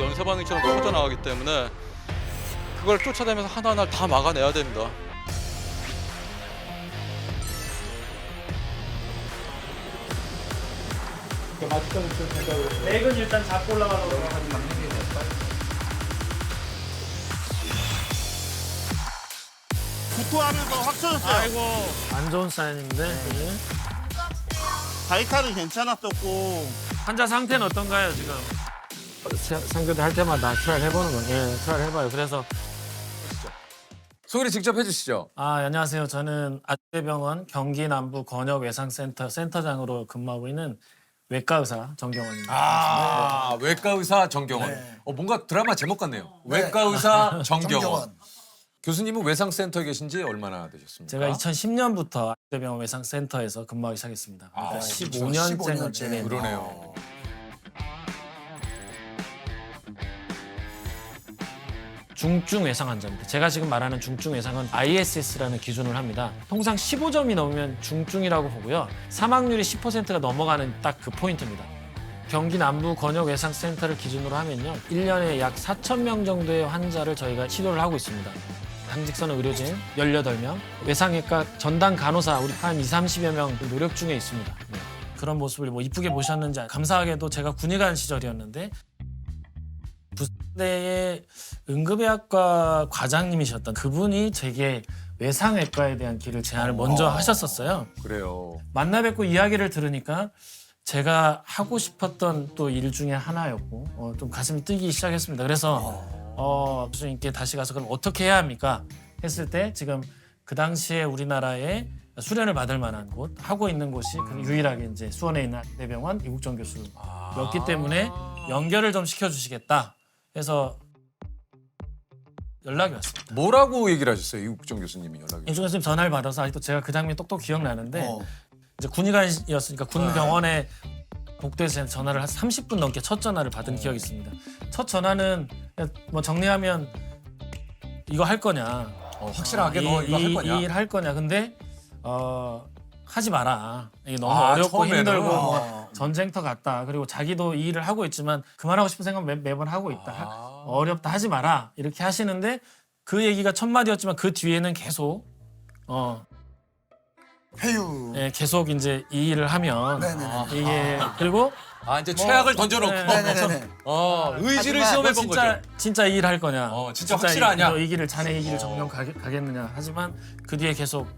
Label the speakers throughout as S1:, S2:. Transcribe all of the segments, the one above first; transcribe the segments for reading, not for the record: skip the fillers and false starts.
S1: 연쇄 반응처럼 퍼져나가기 때문에 그걸 쫓아다니면서 하나하나 다 막아내야 됩니다.
S2: 맥은 일단 잡고 올라가도록 하겠습니다.
S3: 구토하면서 확 쳐졌어요.
S2: 아이고 안 좋은 사연인데. 네.
S3: 바이탈은 괜찮았었고
S2: 환자 상태는 어떤가요 지금? 상교대 할 때마다 트라이를 해보는 거예요. 예, 트라이를 해봐요. 그래서
S4: 소개를 직접 해주시죠.
S2: 안녕하세요. 저는 아주대병원 경기 남부 권역 외상센터 센터장으로 근무하고 있는 외과 의사 정경원입니다.
S4: 아, 외과 의사 정경원. 뭔가 드라마 제목 같네요. 외과 의사 정경원. 교수님은 외상센터에 계신 지 얼마나 되셨습니까?
S2: 제가 2010년부터 아주대병원 외상센터에서 근무하기 시작했습니다. 그러니까 15년째는
S4: 그러네요.
S2: 중증 외상 환자입니다. 제가 지금 말하는 중증 외상은 ISS라는 기준을 합니다. 통상 15점이 넘으면 중증이라고 보고요. 사망률이 10%가 넘어가는 딱 그 포인트입니다. 경기 남부 권역 외상센터를 기준으로 하면요. 1년에 약 4,000명 정도의 환자를 저희가 치료를 하고 있습니다. 당직선 의료진 18명, 외상외과 전담 간호사 우리 한 20-30여 명 노력 중에 있습니다. 네. 그런 모습을 뭐 이쁘게 보셨는지 감사하게도 제가 군의 간 시절이었는데 부대의 응급의학과 과장님이셨던 그분이 제게 외상외과에 대한 길을 제안을 먼저 하셨었어요.
S4: 그래요.
S2: 만나 뵙고 이야기를 들으니까 제가 하고 싶었던 또 일 중에 하나였고 좀 가슴이 뛰기 시작했습니다. 그래서 교수님께 다시 가서 그럼 어떻게 해야 합니까? 했을 때 지금 그 당시에 우리나라에 수련을 받을 만한 곳 하고 있는 곳이 유일하게 이제 수원에 있는 대병원 이국정 교수였기 때문에 연결을 좀 시켜주시겠다 해서 연락이 왔습니다.
S4: 뭐라고 얘기를 하셨어요? 이국정 교수님이 연락이.
S2: 이국정 교수님 전화를 받아서 아직도 제가 그 장면이 똑똑 기억나는데 이제 군의관이었으니까 군 병원에 복도에서 전화를 한 30분 넘게 첫 전화를 받은 기억이 있습니다. 첫 전화는 뭐 정리하면 이거 할 거냐?
S4: 확실하게 너 이거 할 거냐?
S2: 이 일 할 거냐? 근데 하지 마라. 이게 너무
S4: 아,
S2: 어렵고
S4: 처음에는?
S2: 힘들고 뭐 전쟁터 같다. 그리고 자기도 이 일을 하고 있지만 그만하고 싶은 생각 매번 하고 있다. 어렵다 하지 마라. 이렇게 하시는데 그 얘기가 첫 마디였지만 그 뒤에는 계속
S5: 회유.
S2: 예, 계속 이제 이 일을 하면
S5: 네네네.
S2: 이게 그리고
S4: 이제 최악을 던져놓고
S5: 네네네.
S4: 의지를
S5: 하지만
S4: 시험해
S2: 너
S4: 본
S2: 진짜
S4: 거죠.
S2: 진짜 이 일 할 거냐?
S4: 진짜 확실하냐?
S2: 이 길을 자네 이 길을 정령 가겠느냐? 하지만 그 뒤에 계속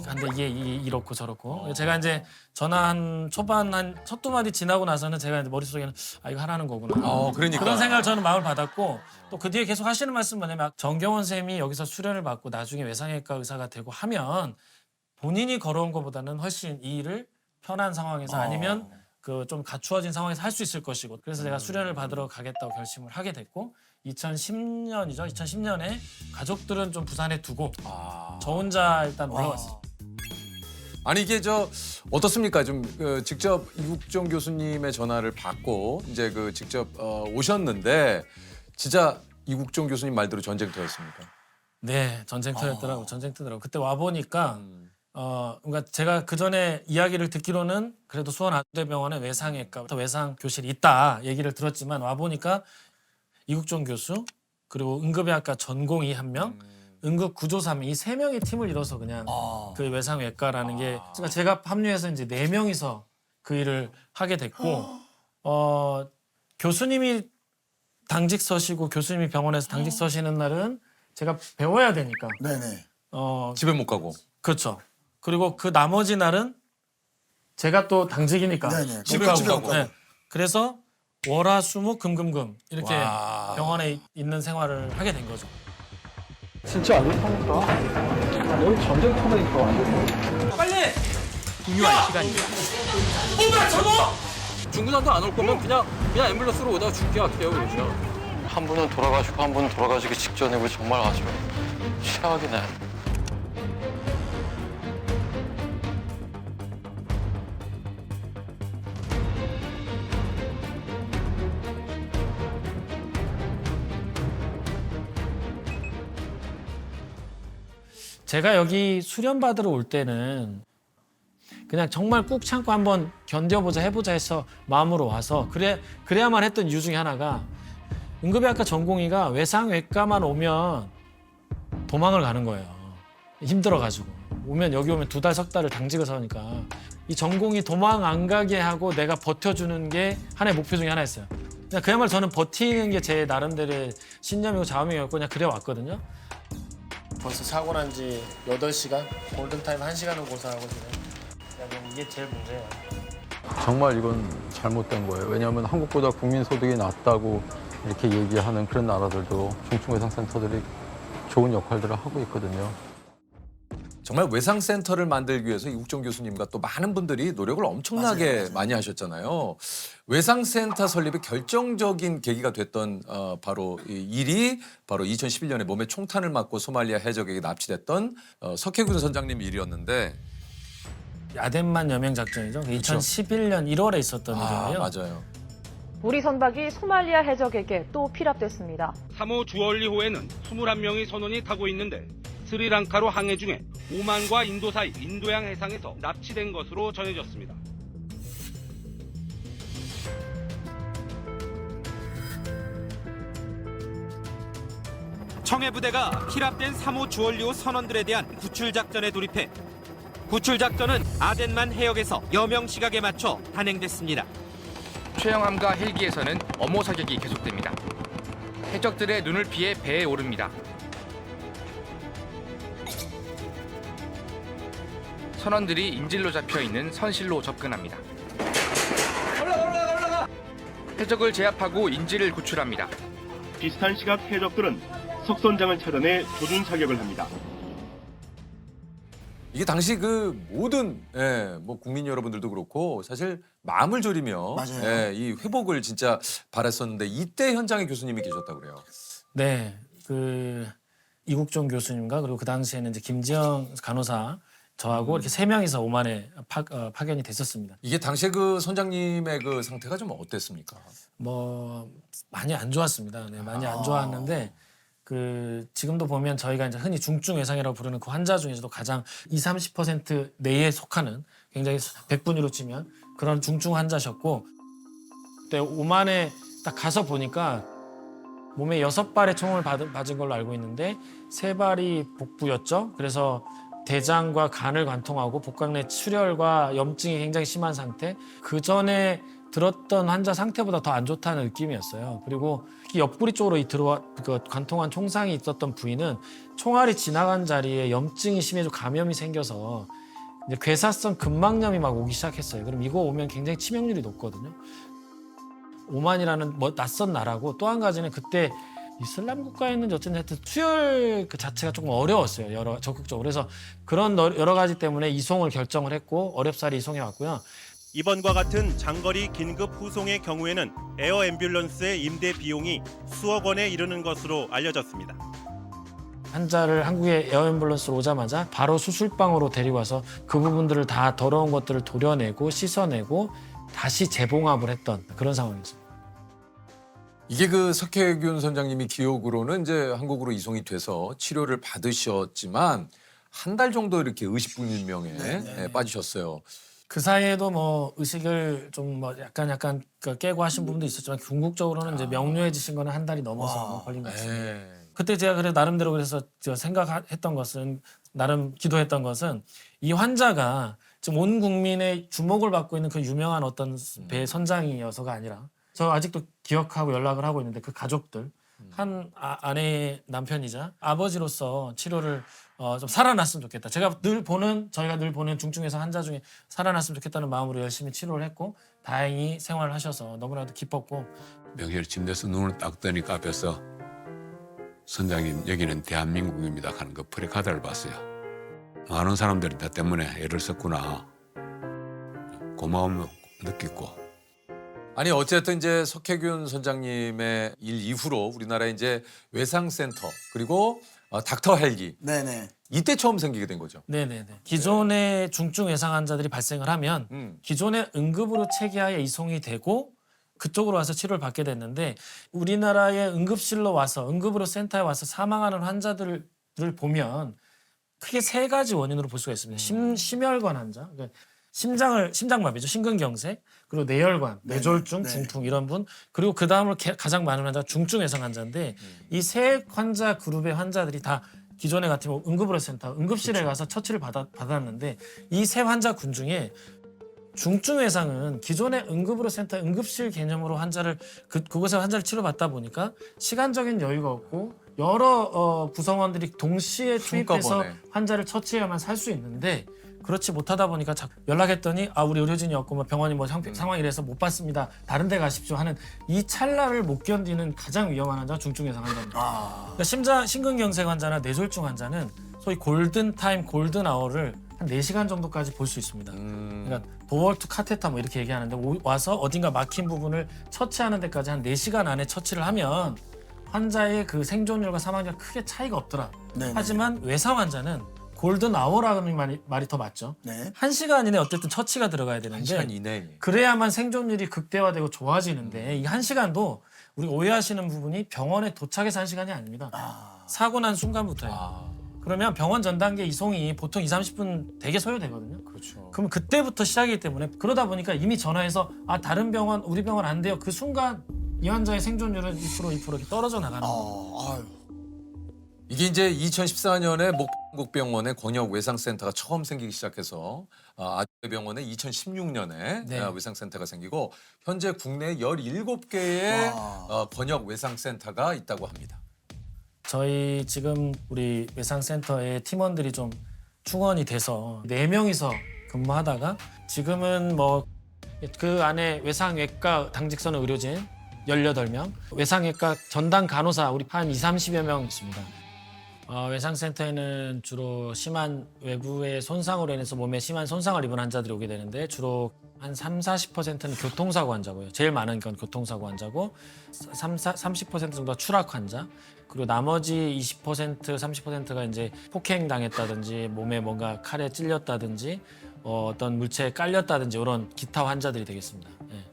S2: 근데 이게 이렇고 저렇고 제가 이제 전화 한 초반 한 첫 두 마디 지나고 나서는 제가 이제 머릿속에는 이거 하라는 거구나.
S4: 그러니까.
S2: 그런 생각을 저는 마음을 받았고 또 그 뒤에 계속 하시는 말씀 뭐냐면 정경원 쌤이 여기서 수련을 받고 나중에 외상외과 의사가 되고 하면 본인이 걸어온 것보다는 훨씬 이 일을 편한 상황에서 아니면 그 좀 갖추어진 상황에서 할 수 있을 것이고 그래서 제가 수련을 받으러 가겠다고 결심을 하게 됐고 2010년이죠. 2010년에 가족들은 좀 부산에 두고 저 혼자 일단 올라왔어요.
S4: 아니 이게 어떻습니까? 좀 직접 이국정 교수님의 전화를 받고 이제 직접 오셨는데 진짜 이국정 교수님 말대로 전쟁터였습니까?
S2: 네, 전쟁터였더라고. 전쟁터더라고. 그때 와 보니까 그러니까 제가 그 전에 이야기를 듣기로는 그래도 수원 아주대병원에 외상외과, 외상 교실이 있다 얘기를 들었지만 와 보니까 이국정 교수 그리고 응급의학과 전공의 한 명, 응급구조사 이 세 명의 팀을 이뤄서 그냥 그 외상외과라는 게 그러니까 제가 합류해서 이제 4명이서 그 일을 하게 됐고 교수님이 당직 서시고 교수님이 병원에서 당직 서시는 날은 제가 배워야 되니까
S5: 네네.
S4: 집에 못 가고.
S2: 그렇죠. 그리고 그 나머지 날은 제가 또 당직이니까
S5: 네네.
S4: 집에 못 가고.
S2: 네. 그래서 월화수목 금금금 이렇게 병원에 있는 생활을 하게 된 거죠.
S6: 진짜 안 좋다니까. 여기 전쟁터라니까 완전.
S2: 빨리!
S7: 중요한 시간입니다.
S2: 뭔가 저거!
S7: 중구난도 안 올 거면 그냥 앰뷸런스로 오다가 죽게 할게요, 그러죠. 한 분은 돌아가시고 한 분은 돌아가시기 직전에 우리 정말 아주 최악이네.
S2: 제가 여기 수련 받으러 올 때는 그냥 정말 꾹 참고 한번 견뎌보자 해보자 해서 마음으로 와서 그래야만 했던 이유 중에 하나가 응급의학과 전공의가 외상외과만 오면 도망을 가는 거예요. 힘들어가지고. 여기 오면 2달, 3달을 당직을 서니까. 이 전공이 도망 안 가게 하고 내가 버텨주는 게 하나의 목표 중에 하나였어요. 그야말로 저는 버티는 게 제 나름대로의 신념이고 자음이었고 그냥 그래 왔거든요. 벌써 사고 난 지 8시간? 골든타임 1시간을 고사하고 지금. 이게 제일 문제예요.
S6: 정말 이건 잘못된 거예요. 왜냐하면 한국보다 국민 소득이 낮다고 이렇게 얘기하는 그런 나라들도 중증외상센터들이 좋은 역할들을 하고 있거든요.
S4: 정말 외상센터를 만들기 위해서 이국종 교수님과 또 많은 분들이 노력을 엄청나게 많이 하셨잖아요. 외상센터 설립의 결정적인 계기가 됐던 바로 이 일이 바로 2011년에 몸에 총탄을 맞고 소말리아 해적에게 납치됐던 석혜균 선장님 일이었는데
S2: 야덴만 여명 작전이죠. 2011년 1월에 있었던 일이에요.
S4: 맞아요.
S5: 우리 선박이 소말리아 해적에게 또 피랍됐습니다.
S8: 3호 주얼리호에는 21명의 선원이 타고 있는데 스리랑카로 항해 중에 오만과 인도 사이 인도양 해상에서 납치된 것으로 전해졌습니다.
S9: 청해부대가 피랍된 3호 주얼리호 선원들에 대한 구출 작전에 돌입해 구출 작전은 아덴만 해역에서 여명 시각에 맞춰 단행됐습니다.
S10: 최영함과 헬기에서는 어모 사격이 계속됩니다. 해적들의 눈을 피해 배에 오릅니다. 선원들이 인질로 잡혀 있는 선실로 접근합니다. 해적을 제압하고 인질을 구출합니다.
S8: 비슷한 시각 해적들은 석선장을 찾아내 조준 사격을 합니다.
S4: 이게 당시 그 모든 뭐 국민 여러분들도 그렇고 사실 마음을 졸이며 이 회복을 진짜 바랐었는데 이때 현장에 교수님이 계셨다고 그래요.
S2: 네, 이국종 교수님과 그리고 그 당시에는 이제 김지영 간호사 저하고 이렇게 3명이서 오만에 파견이 됐었습니다.
S4: 이게 당시에 그 선장님의 그 상태가 좀 어땠습니까?
S2: 많이 안 좋았습니다. 네, 많이 안 좋았는데 지금도 보면 저희가 이제 흔히 중증 외상이라고 부르는 그 환자 중에서도 가장 20-30% 내에 속하는 굉장히 100분위로 치면 그런 중증 환자셨고 그때 오만에 딱 가서 보니까 몸에 6발의 총을 맞은 걸로 알고 있는데 3발이 복부였죠. 그래서 대장과 간을 관통하고 복강 내 출혈과 염증이 굉장히 심한 상태. 그 전에 들었던 환자 상태보다 더 안 좋다는 느낌이었어요. 그리고 특히 옆구리 쪽으로 관통한 총상이 있었던 부위는 총알이 지나간 자리에 염증이 심해지고 감염이 생겨서 이제 괴사성 근막염이 막 오기 시작했어요. 그럼 이거 오면 굉장히 치명률이 높거든요. 오만이라는 낯선 나라고 또 한 가지는 그때 이슬람 국가였는지 어쨌든 하여튼 수혈 그 자체가 조금 어려웠어요. 적극적으로. 그래서 그런 여러 가지 때문에 이송을 결정을 했고 어렵사리 이송해 왔고요.
S11: 이번과 같은 장거리 긴급 후송의 경우에는 에어 앰뷸런스의 임대 비용이 수억 원에 이르는 것으로 알려졌습니다.
S2: 환자를 한국에 에어 앰뷸런스로 오자마자 바로 수술방으로 데리고 와서 그 부분들을 다 더러운 것들을 도려내고 씻어내고 다시 재봉합을 했던 그런 상황이었습니다.
S4: 이게 그 석혜균 선장님이 기억으로는 이제 한국으로 이송이 돼서 치료를 받으셨지만 한 달 정도 이렇게 의식불명에 빠지셨어요.
S2: 그 사이에도 의식을 좀 약간 깨고 하신 부분도 있었지만 궁극적으로는 이제 명료해지신 거는 한 달이 넘어서 걸린 것 같습니다. 그때 제가 그래 나름대로 그래서 생각했던 것은 나름 기도했던 것은 이 환자가 지금 온 국민의 주목을 받고 있는 그 유명한 어떤 배 선장이어서가 아니라 저 아직도 기억하고 연락을 하고 있는데 그 가족들 한 아내의 남편이자 아버지로서 치료를 좀 살아났으면 좋겠다. 저희가 늘 보는 중증외상 환자 중에 살아났으면 좋겠다는 마음으로 열심히 치료를 했고 다행히 생활을 하셔서 너무나도 기뻤고
S12: 명절 침대에서 눈을 딱 뜨니까 앞에서 선장님 여기는 대한민국입니다 하는 그 프레카드를 봤어요. 많은 사람들이 나 때문에 애를 썼구나. 고마움을 느끼고
S4: 아니 어쨌든 이제 석혜균 선장님의 일 이후로 우리나라에 이제 외상센터 그리고 닥터 헬기 이때 처음 생기게 된 거죠.
S2: 네네네. 기존의 중증 외상 환자들이 발생을 하면 기존의 응급으로 체계하에 이송이 되고 그쪽으로 와서 치료를 받게 됐는데 우리나라의 응급실로 와서 응급으로 센터에 와서 사망하는 환자들을 보면 크게 3가지 원인으로 볼 수가 있습니다. 심혈관 환자. 그러니까 심장마비죠. 심근경색, 그리고 뇌혈관, 뇌졸중, 중풍 이런 분, 그리고 그 다음으로 가장 많은 환자가 중증외상 환자인데 이 세 환자 그룹의 환자들이 다 기존에 같으면 응급의료센터, 응급실에 가서 처치를 받았는데 이 세 환자군 중에 중증외상은 기존의 응급의료센터, 응급실 개념으로 환자를 그곳에 환자를 치료받다 보니까 시간적인 여유가 없고 여러 구성원들이 동시에 투입해서
S4: 한꺼번에.
S2: 환자를 처치해야만 살 수 있는데 그렇지 못하다 보니까 연락했더니 우리 의료진이 없고 뭐 병원이 뭐 상황이 이래서 못 받습니다. 다른 데 가십시오 하는 이 찰나를 못 견디는 가장 위험한 환자가 중증외상 환자입니다. 그러니까 심근경색 환자나 뇌졸중 환자는 소위 골든타임, 골든아워를 한 4시간 정도까지 볼 수 있습니다. 그러니까 도어투 카테터 뭐 이렇게 얘기하는데 와서 어딘가 막힌 부분을 처치하는 데까지 한 4시간 안에 처치를 하면 환자의 그 생존율과 사망률과 크게 차이가 없더라. 하지만 외상 환자는 골든 아워라는 말이 더 맞죠. 1시간 이내 어쨌든 처치가 들어가야 되는데
S4: 1시간 이내에.
S2: 그래야만 생존율이 극대화되고 좋아지는데 이 1시간도 우리가 오해하시는 부분이 병원에 도착해서 1시간이 아닙니다. 사고 난 순간부터예요. 그러면 병원 전 단계 이송이 보통 2~30분 되게 소요되거든요.
S4: 그렇죠.
S2: 그럼 그때부터 시작이기 때문에 그러다 보니까 이미 전화해서 다른 병원, 우리 병원 안 돼요. 그 순간 이 환자의 생존율은 2% 이렇게 떨어져 나가는 거예요.
S4: 이게 이제 2014년에 목동국병원에 권역 외상센터가 처음 생기기 시작해서 아주대병원에 2016년에
S2: 네.
S4: 외상센터가 생기고 현재 국내 17개의 권역 외상센터가 있다고 합니다.
S2: 저희 지금 우리 외상센터에 팀원들이 좀 충원이 돼서 4명이서 근무하다가 지금은 뭐 그 안에 외상외과 당직선 의료진 18명, 외상외과 전담 간호사 우리 한 20~30여 명 있습니다. 외상센터에는 주로 심한 외부의 손상으로 인해서 몸에 심한 손상을 입은 환자들이 오게 되는데 주로 한 30~40%는 교통사고 환자고요. 제일 많은 건 교통사고 환자고 30% 정도가 추락 환자, 그리고 나머지 20%, 30%가 이제 폭행 당했다든지 몸에 뭔가 칼에 찔렸다든지 어떤 물체에 깔렸다든지 이런 기타 환자들이 되겠습니다. 예.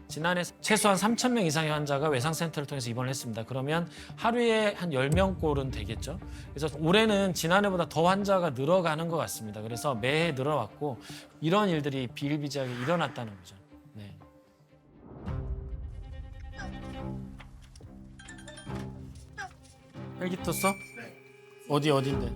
S2: 지난해 최소한 3,000명 이상의 환자가 외상센터를 통해서 입원을 했습니다. 그러면 하루에 한 10명꼴은 되겠죠. 그래서 올해는 지난해보다 더 환자가 늘어가는 것 같습니다. 그래서 매해 늘어왔고 이런 일들이 비일비재하게 일어났다는 거죠. 네. 헬기 떴어? 네. 어딘데?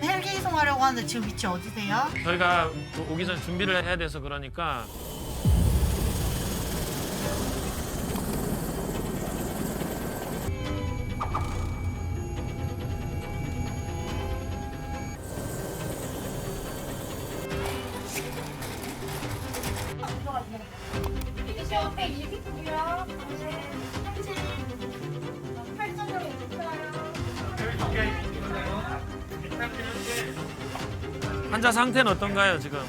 S13: 헬기 이송하려고 하는데 지금 위치 어디세요?
S2: 저희가 오기 전에 준비를 해야 돼서 그러니까 환자 상태는 어떤가요 지금?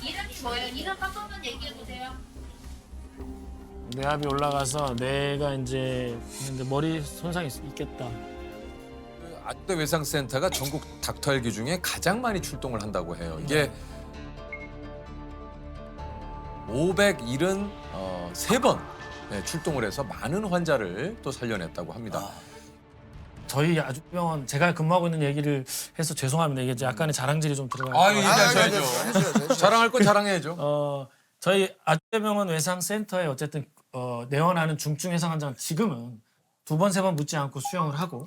S13: 이름이 뭐예요? 이름 한 번만 얘기해 보세요.
S2: 뇌압이 올라가서 뇌가 이제 머리 손상이 있겠다.
S4: 아주대 외상센터가 전국 닥터 헬기 중에 가장 많이 출동을 한다고 해요. 이게 573번 출동을 해서 많은 환자를 또 살려냈다고 합니다.
S2: 저희 아주병원 제가 근무하고 있는 얘기를 해서 죄송합니다. 이게 이제 약간의 자랑질이 좀 들어가요.
S4: 얘기하셔야죠. 자랑할 건 자랑해야죠.
S2: 저희 아주대병원 외상센터에 어쨌든 내원하는 중증 외상 환자는 지금은 2번, 3번 묻지 않고 수용을 하고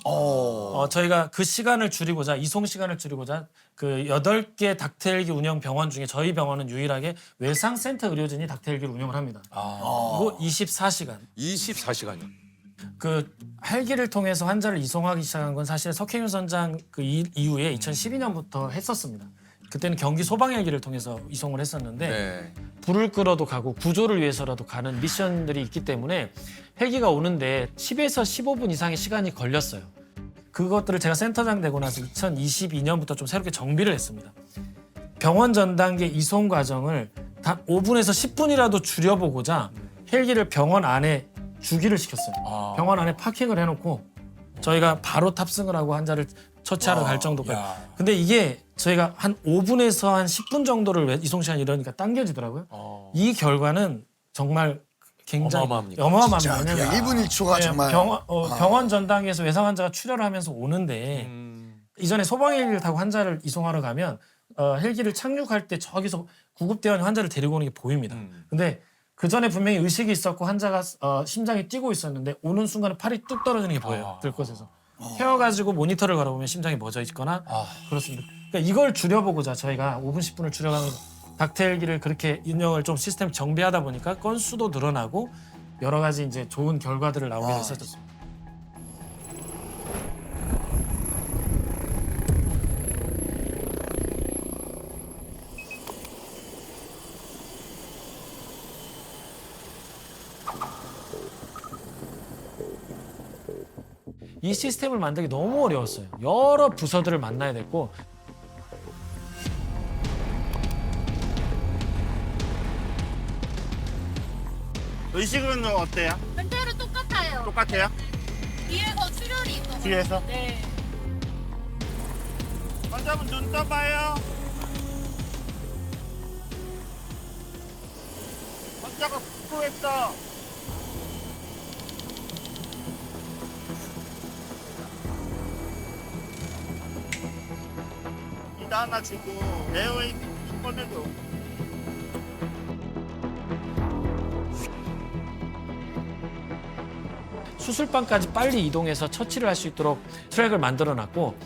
S2: 저희가 그 시간을 줄이고자 이송 시간을 줄이고자 그 8개 닥터헬기 운영 병원 중에 저희 병원은 유일하게 외상센터 의료진이 닥터헬기를 운영을 합니다. 그리고 24시간.
S4: 24시간이요.
S2: 그 헬기를 통해서 환자를 이송하기 시작한 건 사실 석혜윤 선장 그 이후에 2012년부터 했었습니다. 그때는 경기 소방 헬기를 통해서 이송을 했었는데 불을 끌어도 가고 구조를 위해서라도 가는 미션들이 있기 때문에 헬기가 오는데 10에서 15분 이상의 시간이 걸렸어요. 그것들을 제가 센터장 되고 나서 2022년부터 좀 새롭게 정비를 했습니다. 병원 전 단계 이송 과정을 단 5분에서 10분이라도 줄여보고자 헬기를 병원 안에 주기를 시켰어요. 병원 안에 파킹을 해놓고 저희가 바로 탑승을 하고 환자를 처치하러 갈 정도까지. 근데 이게 저희가 한 5분에서 한 10분 정도를 이송 시간이 이러니까 당겨지더라고요. 이 결과는 정말 굉장히 어마어마합니다. 왜냐면
S14: 1분 1초가 정말
S2: 병원 전 단계에서 외상 환자가 출혈을 하면서 오는데 이전에 소방헬기를 타고 환자를 이송하러 가면 헬기를 착륙할 때 저기서 구급대원이 환자를 데리고 오는 게 보입니다. 근데 그 전에 분명히 의식이 있었고 환자가 심장이 뛰고 있었는데 오는 순간에 팔이 뚝 떨어지는 게 보여요. 들것에서 태워가지고 모니터를 걸어보면 심장이 멎어 있거나 그렇습니다. 그러니까 이걸 줄여보고자 저희가 5분 10분을 줄여가면서 닥터 헬기를 그렇게 운영을 좀 시스템 정비하다 보니까 건수도 늘어나고 여러 가지 이제 좋은 결과들을 나오게 됐었죠. 이 시스템을 만들기 너무 어려웠어요. 여러 부서들을 만나야 됐고
S3: 의식은 어때요?
S13: 그대로 똑같아요.
S3: 똑같아요?
S13: 뒤에서 출혈이 있어서.
S3: 뒤에서?
S13: 네.
S3: 환자분 눈 떠봐요. 환자가 후했어. 이다 하나 주고 에어웨이 꺼내줘.
S2: 수술방까지 빨리 이동해서 처치를 할 수 있도록 트랙을 만들어놨고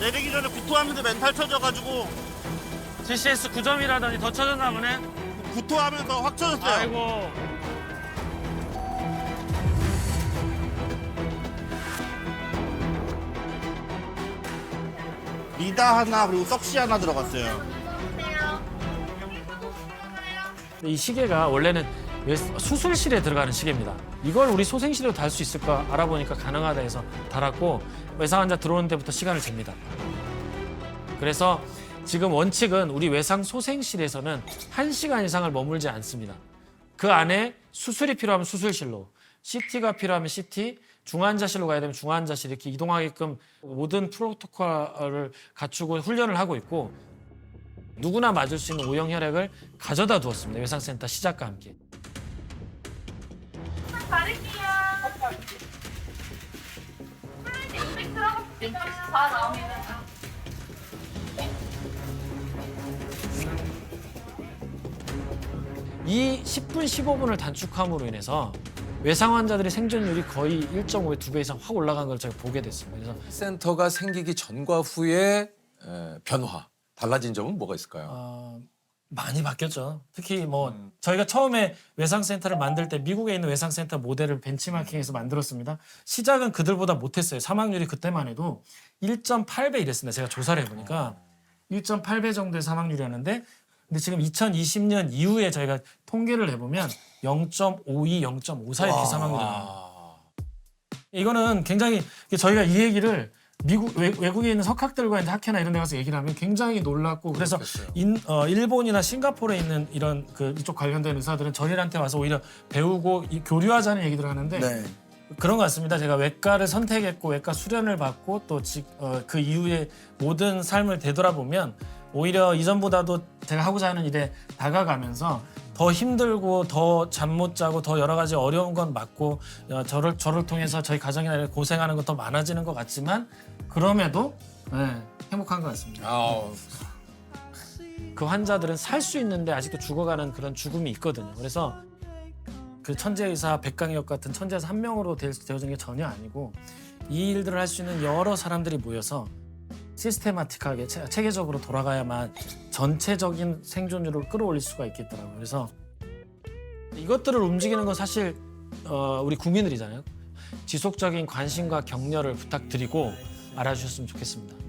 S3: 내리기 전에 구토하면서 멘탈 쳐져가지고
S2: GCS 9점이라더니 더 쳐졌나 보네.
S3: 구토하면서 확 쳐졌어요.
S2: 아이고.
S3: 리다 하나 그리고 석시 하나 들어갔어요.
S2: 이 시계가 원래는 수술실에 들어가는 시계입니다. 이걸 우리 소생실에도 달 수 있을까 알아보니까 가능하다 해서 달았고 외상 환자 들어오는 데부터 시간을 잽니다. 그래서 지금 원칙은 우리 외상 소생실에서는 1시간 이상을 머물지 않습니다. 그 안에 수술이 필요하면 수술실로, CT가 필요하면 CT, 중환자실로 가야 되면 중환자실 이렇게 이동하게끔 모든 프로토콜을 갖추고 훈련을 하고 있고 누구나 맞을 수 있는 O형 혈액을 가져다 두었습니다. 외상센터 시작과 함께.
S13: 가릴게요. 음식 들어가면 다 나옵니다.
S2: 이 10분, 15분을 단축함으로 인해서 외상 환자들의 생존율이 거의 1.5배, 2배 이상 확 올라간 걸 제가 보게 됐습니다. 그래서
S4: 센터가 생기기 전과 후의 변화, 달라진 점은 뭐가 있을까요?
S2: 많이 바뀌었죠. 특히 뭐 저희가 처음에 외상센터를 만들 때 미국에 있는 외상센터 모델을 벤치마킹해서 만들었습니다. 시작은 그들보다 못했어요. 사망률이 그때만 해도 1.8배 이랬습니다. 제가 조사를 해보니까 1.8배 정도의 사망률이었는데 근데 지금 2020년 이후에 저희가 통계를 해보면 0.52, 0.54 이렇게 사망률이 나와요. 이거는 굉장히 저희가 이 얘기를 외국에 있는 석학들과 이제 학회나 이런 데 가서 얘기를 하면 굉장히 놀랐고 그래서 일본이나 싱가포르에 있는 이런 이쪽 관련된 의사들은 저희한테 와서 오히려 배우고 교류하자는 얘기들을 하는데 그런 것 같습니다. 제가 외과를 선택했고 외과 수련을 받고 또 그 이후에 모든 삶을 되돌아보면 오히려 이전보다도 제가 하고자 하는 일에 다가가면서 더 힘들고 더 잠 못 자고 더 여러 가지 어려운 건 맞고 저를 통해서 저희 가정이나 고생하는 건 더 많아지는 것 같지만 그럼에도 행복한 것 같습니다. 그 환자들은 살 수 있는데 아직도 죽어가는 그런 죽음이 있거든요. 그래서 그 천재의사 백강혁 같은 천재의사 한 명으로 되어진 게 전혀 아니고 이 일들을 할 수 있는 여러 사람들이 모여서 시스테마틱하게 체계적으로 돌아가야만 전체적인 생존율을 끌어올릴 수가 있겠더라고요. 그래서 이것들을 움직이는 건 사실 우리 국민들이잖아요. 지속적인 관심과 격려를 부탁드리고 알아주셨으면 좋겠습니다.